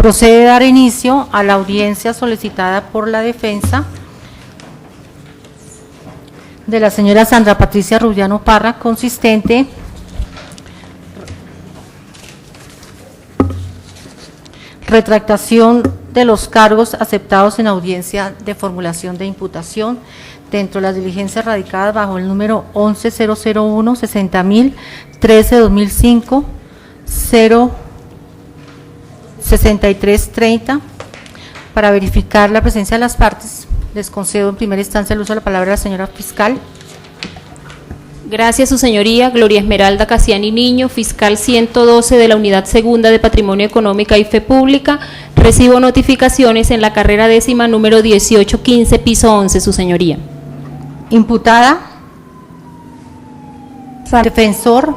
Procede a dar inicio a la audiencia solicitada por la defensa de la señora Sandra Patricia Rubiano Parra, consistente retractación de los cargos aceptados en audiencia de formulación de imputación dentro de las diligencias radicadas bajo el número 11001 60000 13/2005 06330. Para verificar la presencia de las partes, les concedo en primera instancia el uso de la palabra a la señora fiscal. Gracias, su señoría. Gloria Esmeralda Casiani Niño, fiscal 112 de la Unidad Segunda de Patrimonio Económica y Fe Pública. Recibo notificaciones en la carrera décima número 1815, piso 11, su señoría. Imputada. Defensor.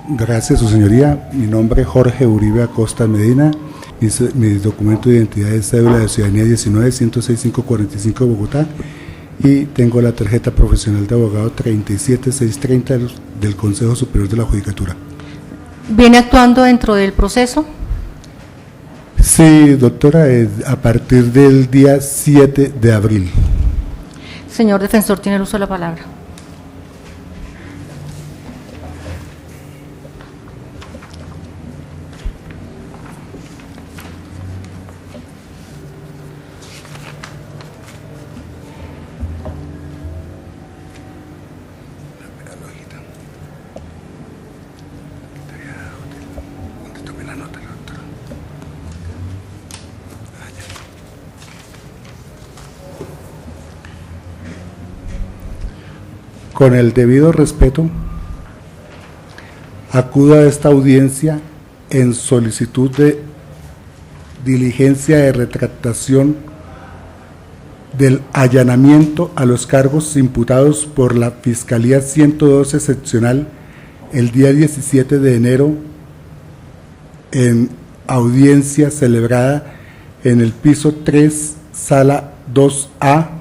Gracias, su señoría. Mi nombre es Jorge Uribe Acosta Medina. Mi documento de identidad es cédula de ciudadanía 19-106-545 de Bogotá y tengo la tarjeta profesional de abogado 37630 del Consejo Superior de la Judicatura. ¿Viene actuando dentro del proceso? Sí, doctora, a partir del día 7 de abril. Señor defensor, tiene el uso de la palabra. Con el debido respeto, acudo a esta audiencia en solicitud de diligencia de retractación del allanamiento a los cargos imputados por la Fiscalía 112 seccional el día 17 de enero en audiencia celebrada en el piso 3, sala 2A,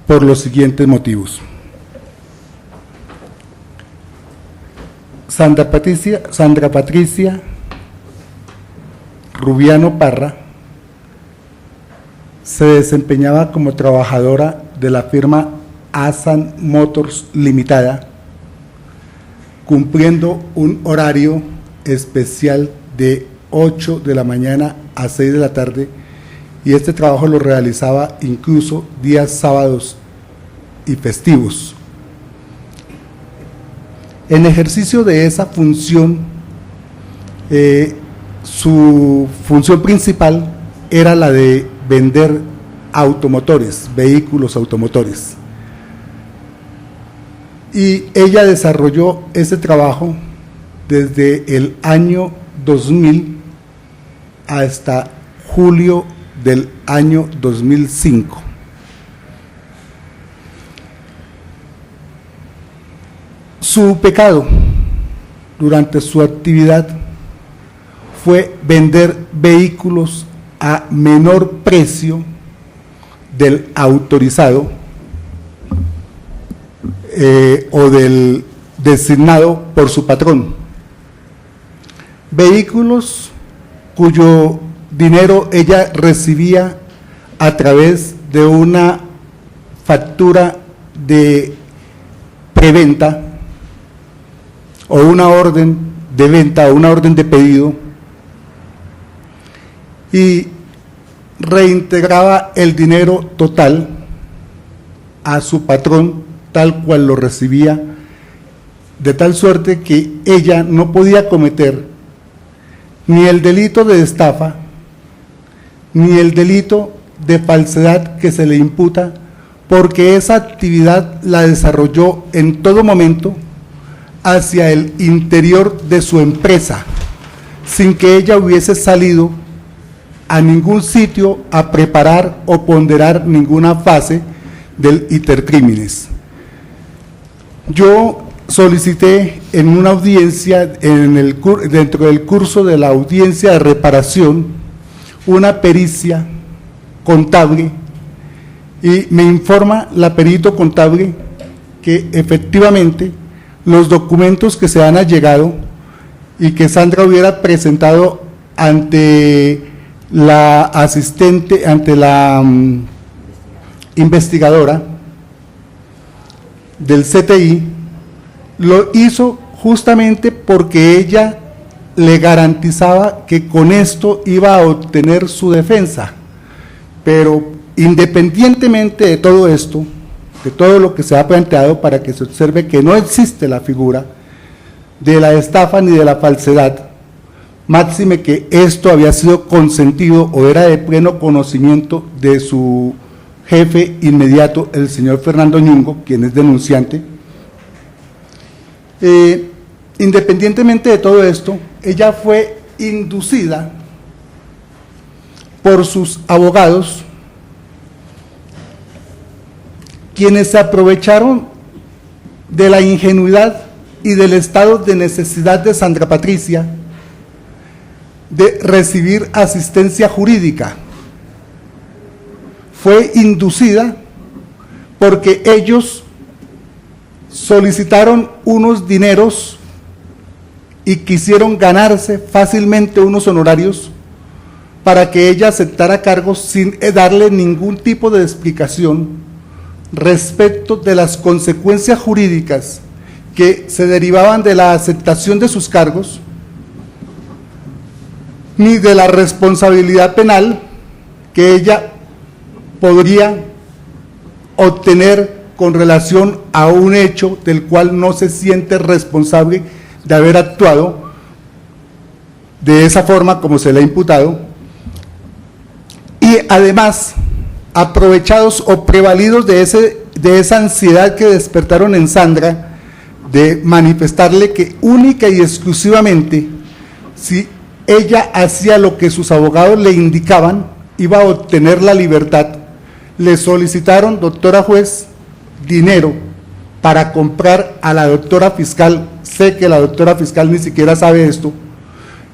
por los siguientes motivos. Sandra Patricia Rubiano Parra se desempeñaba como trabajadora de la firma Asan Motors Limitada, cumpliendo un horario especial de 8 de la mañana a 6 de la tarde, y este trabajo lo realizaba incluso días sábados y festivos. En ejercicio de esa función, su función principal era la de vender automotores, vehículos automotores. Y ella desarrolló ese trabajo desde el año 2000 hasta julio del año 2005. Su pecado durante su actividad fue vender vehículos a menor precio del autorizado o del designado por su patrón. Vehículos cuyo dinero ella recibía a través de una factura de preventa o una orden de venta o una orden de pedido, y reintegraba el dinero total a su patrón tal cual lo recibía, de tal suerte que ella no podía cometer ni el delito de estafa ni el delito de falsedad que se le imputa, porque esa actividad la desarrolló en todo momento hacia el interior de su empresa, sin que ella hubiese salido a ningún sitio a preparar o ponderar ninguna fase del intercrímenes. Yo solicité en una audiencia, dentro del curso de la audiencia de reparación, una pericia contable, y me informa la perito contable que efectivamente los documentos que se han allegado y que Sandra hubiera presentado ante la asistente, ante la investigadora del CTI, lo hizo justamente porque ella le garantizaba que con esto iba a obtener su defensa. Pero independientemente de todo esto, de todo lo que se ha planteado, para que se observe que no existe la figura de la estafa ni de la falsedad, máxime que esto había sido consentido o era de pleno conocimiento de su jefe inmediato, el señor Fernando Ñungo, quien es denunciante. Independientemente de todo esto, ella fue inducida por sus abogados, quienes se aprovecharon de la ingenuidad y del estado de necesidad de Sandra Patricia de recibir asistencia jurídica. Fue inducida porque ellos solicitaron unos dineros y quisieron ganarse fácilmente unos honorarios para que ella aceptara cargos sin darle ningún tipo de explicación respecto de las consecuencias jurídicas que se derivaban de la aceptación de sus cargos, ni de la responsabilidad penal que ella podría obtener con relación a un hecho del cual no se siente responsable de haber actuado de esa forma como se le ha imputado, y además aprovechados o prevalidos de esa ansiedad que despertaron en Sandra de manifestarle que única y exclusivamente si ella hacía lo que sus abogados le indicaban, iba a obtener la libertad. Le solicitaron, doctora juez, dinero para comprar a la doctora fiscal. Sé que la doctora fiscal ni siquiera sabe esto,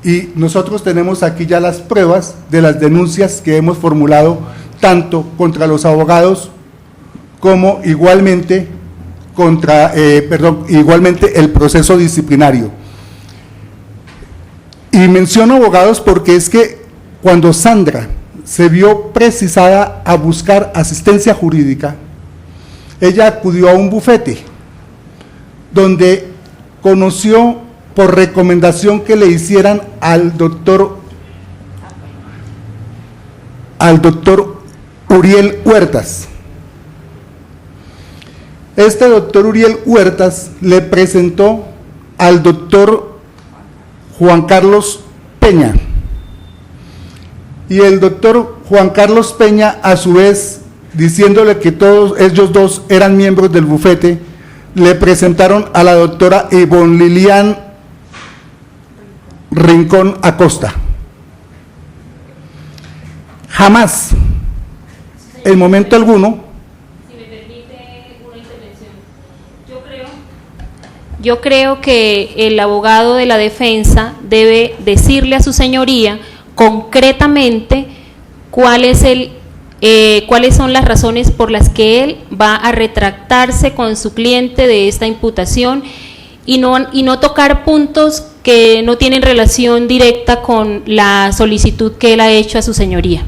y nosotros tenemos aquí ya las pruebas de las denuncias que hemos formulado tanto contra los abogados como igualmente igualmente el proceso disciplinario. Y menciono abogados porque es que cuando Sandra se vio precisada a buscar asistencia jurídica, ella acudió a un bufete donde conoció por recomendación que le hicieran al doctor Uriel Huertas. Este doctor Uriel Huertas le presentó al doctor Juan Carlos Peña, y el doctor Juan Carlos Peña, a su vez, diciéndole que todos ellos dos eran miembros del bufete, le presentaron a la doctora Ivonne Lilian Rincón Acosta. Jamás, en momento alguno. Si me permite una intervención. Yo creo que el abogado de la defensa debe decirle a su señoría concretamente cuáles son las razones por las que él va a retractarse con su cliente de esta imputación y no tocar puntos que no tienen relación directa con la solicitud que él ha hecho a su señoría.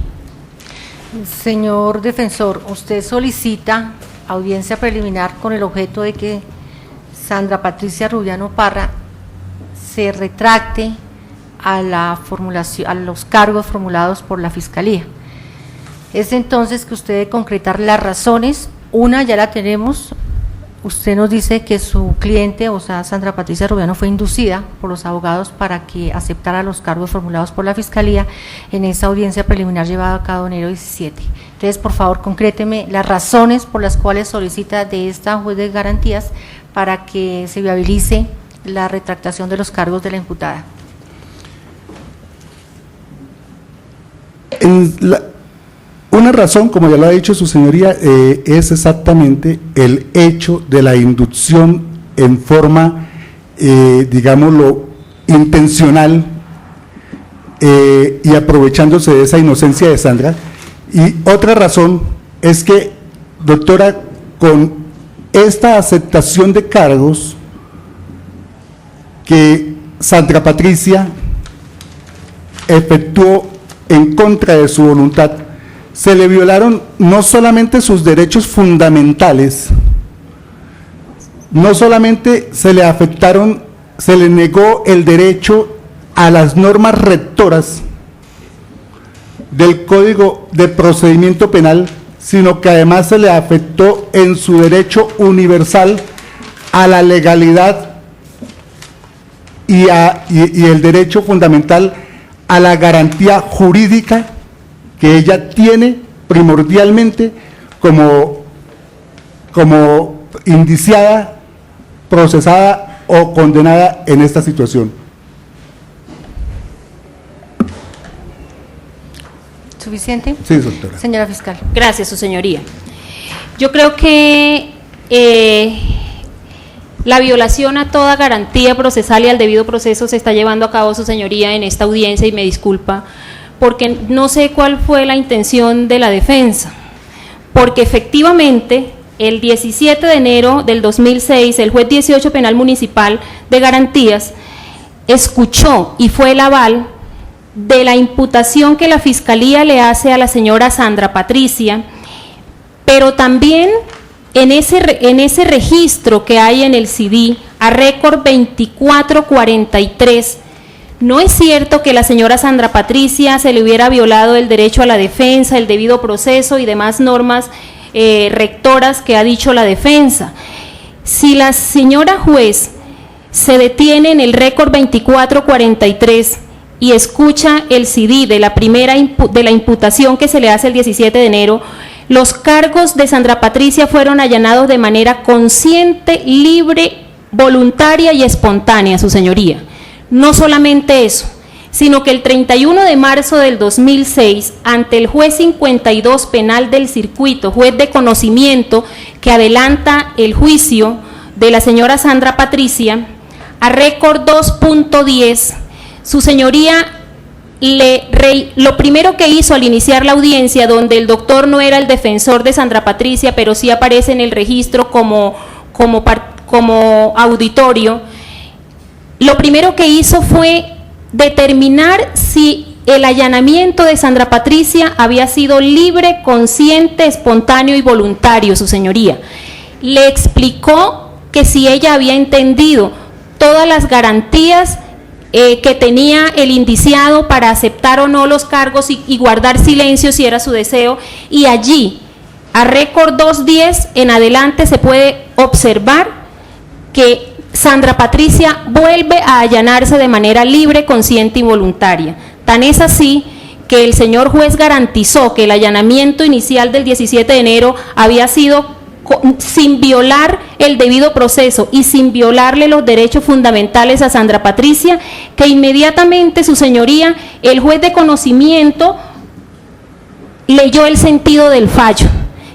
Señor defensor, usted solicita audiencia preliminar con el objeto de que Sandra Patricia Rubiano Parra se retracte a los cargos formulados por la Fiscalía. Es entonces que usted debe concretar las razones. Una ya la tenemos. Usted nos dice que su cliente, o sea, Sandra Patricia Rubiano, fue inducida por los abogados para que aceptara los cargos formulados por la Fiscalía en esa audiencia preliminar llevada a cabo enero 17. Entonces, por favor, concréteme las razones por las cuales solicita de esta juez de garantías para que se viabilice la retractación de los cargos de la imputada. Una razón, como ya lo ha dicho su señoría, es exactamente el hecho de la inducción en forma, digámoslo, intencional, y aprovechándose de esa inocencia de Sandra. Y otra razón es que, doctora, con esta aceptación de cargos, que Sandra Patricia efectuó en contra de su voluntad. Se le violaron no solamente sus derechos fundamentales, no solamente se le afectaron, se le negó el derecho a las normas rectoras del Código de Procedimiento Penal, sino que además se le afectó en su derecho universal a la legalidad y el derecho fundamental a la garantía jurídica que ella tiene primordialmente como indiciada, procesada o condenada en esta situación. ¿Suficiente? Sí, doctora. Señora fiscal. Gracias, su señoría. Yo creo que la violación a toda garantía procesal y al debido proceso se está llevando a cabo, su señoría, en esta audiencia, y me disculpa, porque no sé cuál fue la intención de la defensa, porque efectivamente el 17 de enero del 2006, el juez 18 penal municipal de garantías escuchó y fue el aval de la imputación que la Fiscalía le hace a la señora Sandra Patricia, pero también en ese registro que hay en el CD, a récord 2443, no es cierto que la señora Sandra Patricia se le hubiera violado el derecho a la defensa, el debido proceso y demás normas rectoras que ha dicho la defensa. Si la señora juez se detiene en el récord 2443 y escucha el CD de la primera de la imputación que se le hace el 17 de enero, los cargos de Sandra Patricia fueron allanados de manera consciente, libre, voluntaria y espontánea, su señoría. No solamente eso, sino que el 31 de marzo del 2006, ante el juez 52 penal del circuito, juez de conocimiento que adelanta el juicio de la señora Sandra Patricia, a récord 2.10, su señoría lo primero que hizo al iniciar la audiencia, donde el doctor no era el defensor de Sandra Patricia, pero sí aparece en el registro como auditorio, lo primero que hizo fue determinar si el allanamiento de Sandra Patricia había sido libre, consciente, espontáneo y voluntario, su señoría. Le explicó que si ella había entendido todas las garantías que tenía el indiciado para aceptar o no los cargos y guardar silencio si era su deseo, y allí, a récord 2.10 en adelante, se puede observar que Sandra Patricia vuelve a allanarse de manera libre, consciente y voluntaria. Tan es así que el señor juez garantizó que el allanamiento inicial del 17 de enero había sido sin violar el debido proceso y sin violarle los derechos fundamentales a Sandra Patricia, que inmediatamente, su señoría, el juez de conocimiento leyó el sentido del fallo.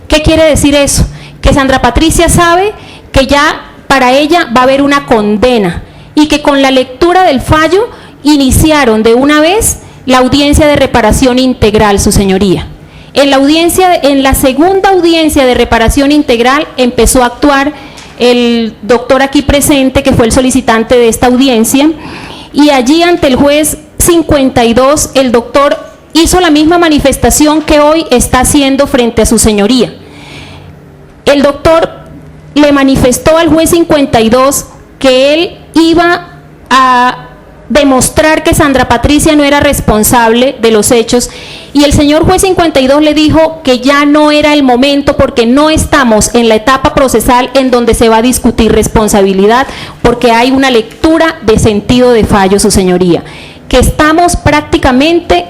¿Qué quiere decir eso? Que Sandra Patricia sabe que ya para ella va a haber una condena y que con la lectura del fallo iniciaron de una vez la audiencia de reparación integral, su señoría. En la segunda audiencia de reparación integral empezó a actuar el doctor aquí presente, que fue el solicitante de esta audiencia, y allí ante el juez 52 el doctor hizo la misma manifestación que hoy está haciendo frente a su señoría. El doctor le manifestó al juez 52 que él iba a demostrar que Sandra Patricia no era responsable de los hechos, y el señor juez 52 le dijo que ya no era el momento porque no estamos en la etapa procesal en donde se va a discutir responsabilidad, porque hay una lectura de sentido de fallo, su señoría, que estamos prácticamente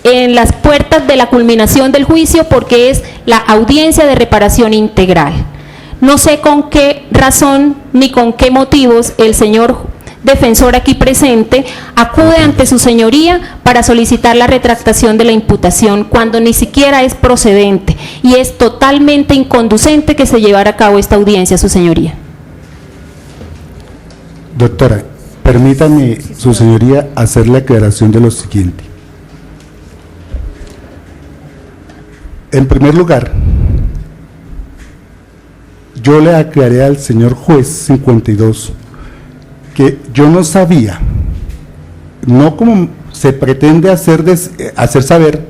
en las puertas de la culminación del juicio porque es la audiencia de reparación integral. No sé con qué razón ni con qué motivos el señor defensor aquí presente acude ante su señoría para solicitar la retractación de la imputación cuando ni siquiera es procedente y es totalmente inconducente que se llevara a cabo esta audiencia, su señoría. Doctora, permítame, su señoría, hacer la aclaración de lo siguiente. En primer lugar, yo le aclaré al señor juez 52 que yo no sabía, no como se pretende hacer saber,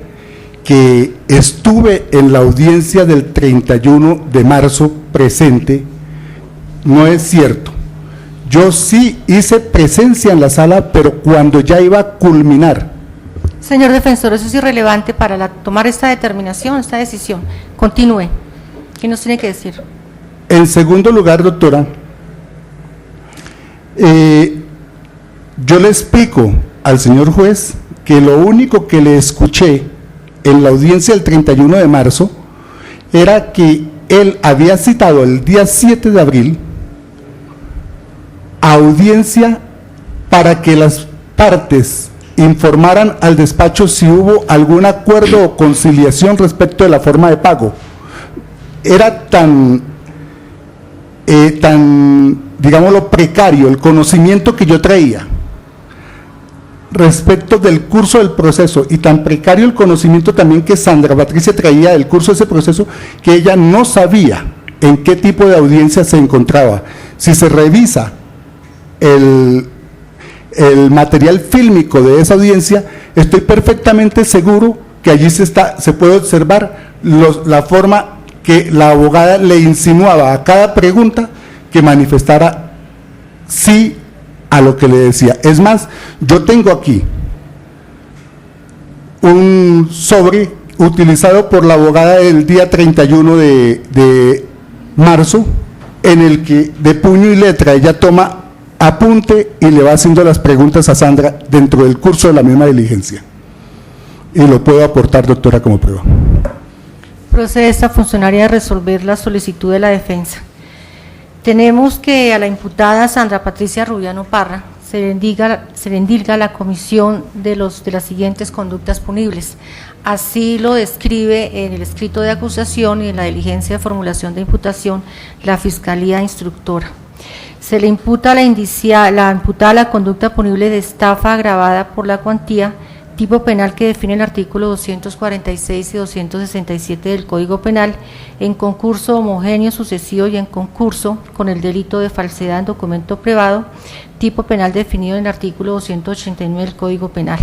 que estuve en la audiencia del 31 de marzo presente, no es cierto. Yo sí hice presencia en la sala, pero cuando ya iba a culminar. Señor defensor, eso es irrelevante para tomar esta determinación, esta decisión. Continúe. ¿Qué nos tiene que decir? En segundo lugar, doctora, yo le explico al señor juez que lo único que le escuché en la audiencia del 31 de marzo era que él había citado el día 7 de abril audiencia para que las partes informaran al despacho si hubo algún acuerdo o conciliación respecto de la forma de pago. Era tan, digámoslo, precario el conocimiento que yo traía respecto del curso del proceso, y tan precario el conocimiento también que Sandra Patricia traía del curso de ese proceso, que ella no sabía en qué tipo de audiencia se encontraba. Si se revisa el material fílmico de esa audiencia, estoy perfectamente seguro que allí se puede observar la forma que la abogada le insinuaba a cada pregunta que manifestara sí a lo que le decía. Es más, yo tengo aquí un sobre utilizado por la abogada el día 31 de marzo, en el que de puño y letra ella toma apunte y le va haciendo las preguntas a Sandra dentro del curso de la misma diligencia. Y lo puedo aportar, doctora, como prueba. Procede esta funcionaria a resolver la solicitud de la defensa. Tenemos que a la imputada Sandra Patricia Rubiano Parra se le indilga la comisión de las siguientes conductas punibles. Así lo describe en el escrito de acusación y en la diligencia de formulación de imputación la Fiscalía Instructora. Se le imputa la imputada la conducta punible de estafa agravada por la cuantía, tipo penal que define el artículo 246 y 267 del Código Penal, en concurso homogéneo sucesivo y en concurso con el delito de falsedad en documento privado, tipo penal definido en el artículo 289 del Código Penal,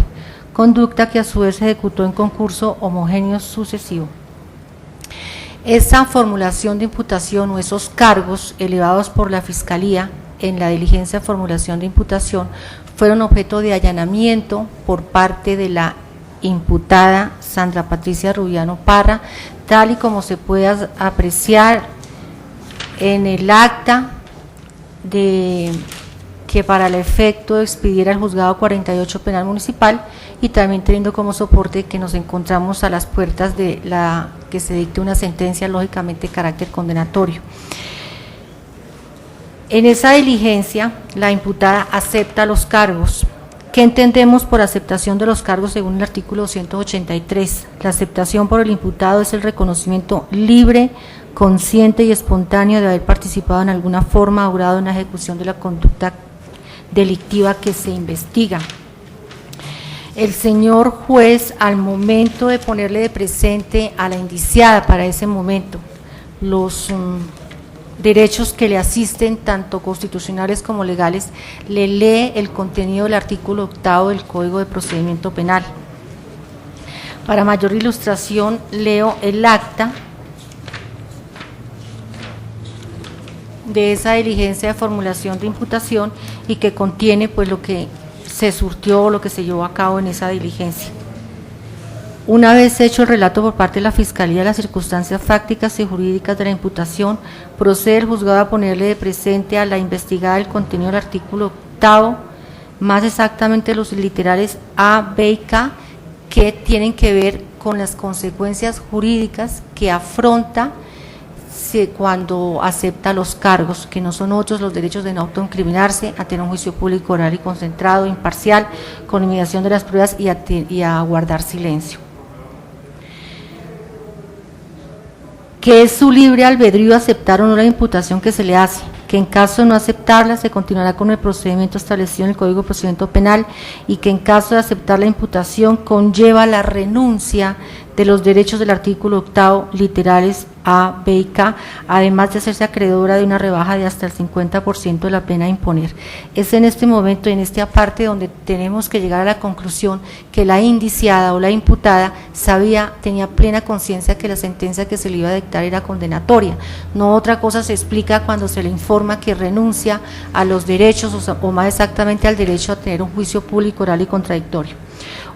conducta que a su vez se ejecutó en concurso homogéneo sucesivo. Esa formulación de imputación o esos cargos elevados por la Fiscalía en la diligencia de formulación de imputación fueron objeto de allanamiento por parte de la imputada Sandra Patricia Rubiano Parra, tal y como se puede apreciar en el acta que para el efecto expidiera el juzgado 48 penal municipal, y también teniendo como soporte que nos encontramos a las puertas de que se dicte una sentencia, lógicamente de carácter condenatorio. En esa diligencia, la imputada acepta los cargos. ¿Qué entendemos por aceptación de los cargos según el artículo 283? La aceptación por el imputado es el reconocimiento libre, consciente y espontáneo de haber participado en alguna forma o grado en la ejecución de la conducta delictiva que se investiga. El señor juez, al momento de ponerle de presente a la indiciada para ese momento los derechos que le asisten, tanto constitucionales como legales, le lee el contenido del artículo 8º del Código de Procedimiento Penal. Para mayor ilustración, leo el acta de esa diligencia de formulación de imputación y que contiene pues lo que se surtió, lo que se llevó a cabo en esa diligencia. Una vez hecho el relato por parte de la Fiscalía de las circunstancias fácticas y jurídicas de la imputación, procede el juzgado a ponerle de presente a la investigada el contenido del artículo 8º, más exactamente los literales A, B y K, que tienen que ver con las consecuencias jurídicas que afronta cuando acepta los cargos, que no son otros los derechos de no autoincriminarse, a tener un juicio público, oral y concentrado, imparcial, con eliminación de las pruebas y a guardar silencio. Que es su libre albedrío aceptar o no la imputación que se le hace, que en caso de no aceptarla se continuará con el procedimiento establecido en el Código de Procedimiento Penal, y que en caso de aceptar la imputación conlleva la renuncia de los derechos del artículo 8, literales A, B y K, además de hacerse acreedora de una rebaja de hasta el 50% de la pena a imponer. Es en este momento, en esta parte, donde tenemos que llegar a la conclusión que la indiciada o la imputada tenía plena conciencia que la sentencia que se le iba a dictar era condenatoria. No otra cosa se explica cuando se le informa que renuncia a los derechos, o más exactamente al derecho a tener un juicio público, oral y contradictorio.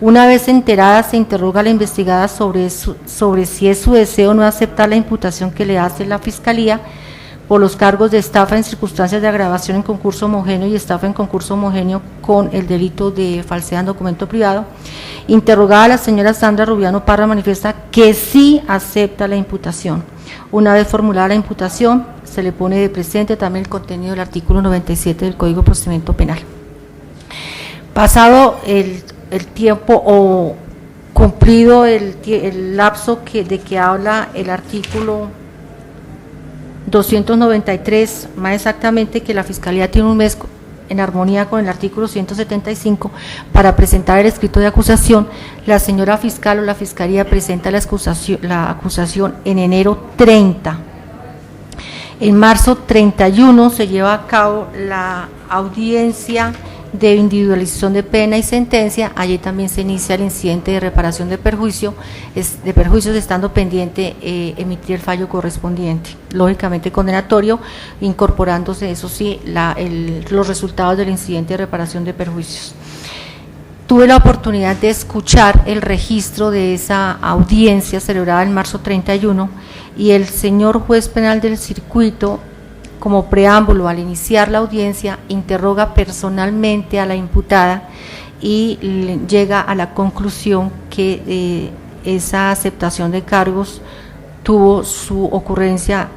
Una vez enterada, se interroga a la investigada sobre si es su deseo no aceptar la imputación que le hace la Fiscalía por los cargos de estafa en circunstancias de agravación en concurso homogéneo y estafa en concurso homogéneo con el delito de falsedad en documento privado. Interrogada, la señora Sandra Rubiano Parra manifiesta que sí acepta la imputación. Una vez formulada la imputación, se le pone de presente también el contenido del artículo 97 del Código de Procedimiento Penal. Pasado el tiempo o cumplido el lapso de que habla el artículo 293, más exactamente que la Fiscalía tiene un mes en armonía con el artículo 175 para presentar el escrito de acusación, la señora fiscal o la Fiscalía presenta la acusación en enero 30. En marzo 31 se lleva a cabo la audiencia de individualización de pena y sentencia. Allí también se inicia el incidente de reparación de perjuicios, estando pendiente emitir el fallo correspondiente, lógicamente condenatorio, incorporándose, eso sí, los resultados del incidente de reparación de perjuicios. Tuve la oportunidad de escuchar el registro de esa audiencia celebrada en marzo 31 y el señor juez penal del circuito, como preámbulo al iniciar la audiencia, interroga personalmente a la imputada y llega a la conclusión que esa aceptación de cargos tuvo su ocurrencia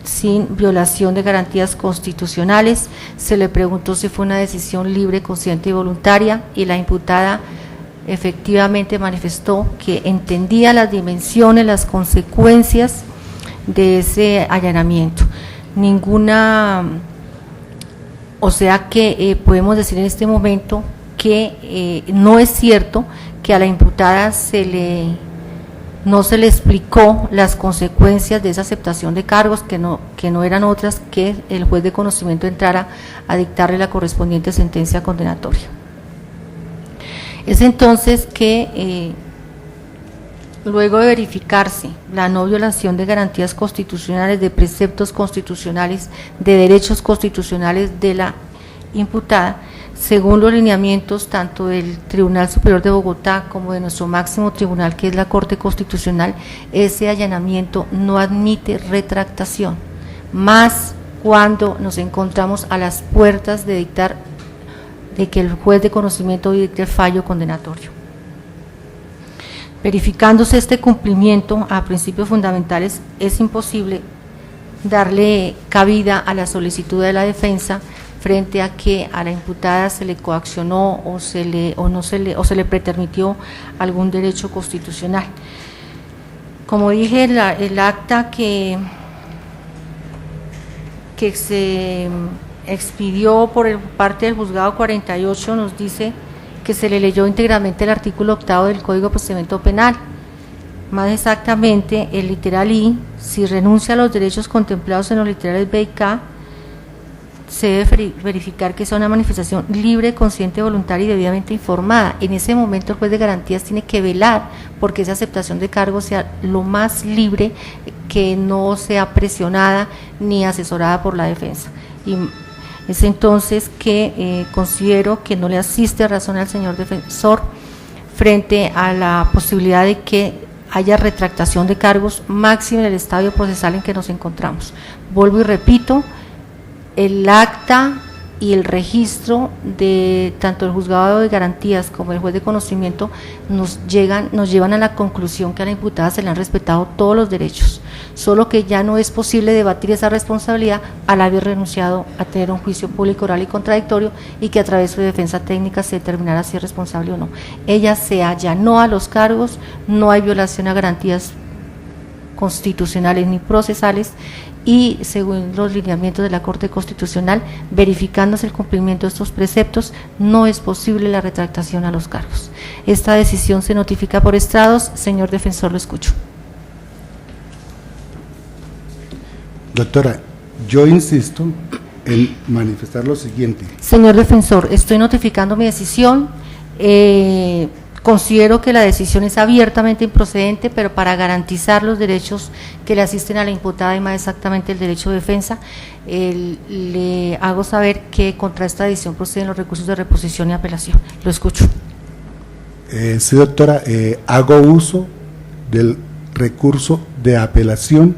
sin violación de garantías constitucionales. Se le preguntó si fue una decisión libre, consciente y voluntaria, y la imputada efectivamente manifestó que entendía las dimensiones, las consecuencias de ese allanamiento. O sea que podemos decir en este momento que no es cierto que a la imputada no se le explicó las consecuencias de esa aceptación de cargos, que no eran otras que el juez de conocimiento entrara a dictarle la correspondiente sentencia condenatoria. Es entonces que luego de verificarse la no violación de garantías constitucionales, de preceptos constitucionales, de derechos constitucionales de la imputada, según los lineamientos tanto del Tribunal Superior de Bogotá como de nuestro máximo tribunal, que es la Corte Constitucional, ese allanamiento no admite retractación, más cuando nos encontramos a las puertas de que el juez de conocimiento dicte el fallo condenatorio. Verificándose este cumplimiento a principios fundamentales, es imposible darle cabida a la solicitud de la defensa frente a que a la imputada se le coaccionó o se le pretermitió algún derecho constitucional. Como dije, el acta que se expidió por parte del juzgado 48 nos dice que se le leyó íntegramente el artículo 8 del Código de Procedimiento Penal, más exactamente el literal I. Si renuncia a los derechos contemplados en los literales B y K, se debe verificar que sea una manifestación libre, consciente, voluntaria y debidamente informada. En ese momento el juez de garantías tiene que velar porque esa aceptación de cargos sea lo más libre, que no sea presionada ni asesorada por la defensa. Y es entonces que considero que no le asiste razón al señor defensor frente a la posibilidad de que haya retractación de cargos, máximo en el estadio procesal en que nos encontramos. Vuelvo y repito, el acta y el registro de tanto el juzgado de garantías como el juez de conocimiento nos llevan a la conclusión que a la imputada se le han respetado todos los derechos, solo que ya no es posible debatir esa responsabilidad al haber renunciado a tener un juicio público, oral y contradictorio, y que a través de su defensa técnica se determinará si es responsable o no. Ella se allanó a los cargos, no hay violación a garantías constitucionales ni procesales, y según los lineamientos de la Corte Constitucional, verificándose el cumplimiento de estos preceptos, no es posible la retractación a los cargos. Esta decisión se notifica por estrados. Señor defensor, lo escucho. Doctora, yo insisto en manifestar lo siguiente. Señor defensor, estoy notificando mi decisión. Considero que la decisión es abiertamente improcedente, pero para garantizar los derechos que le asisten a la imputada y más exactamente el derecho de defensa, le hago saber que contra esta decisión proceden los recursos de reposición y apelación. Lo escucho. Sí, doctora, hago uso del recurso de apelación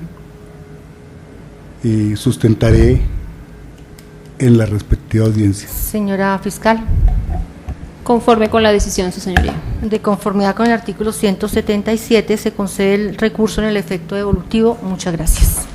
y sustentaré en la respectiva audiencia. Señora fiscal. Conforme con la decisión, su señoría. De conformidad con el artículo 177, se concede el recurso en el efecto devolutivo. Muchas gracias.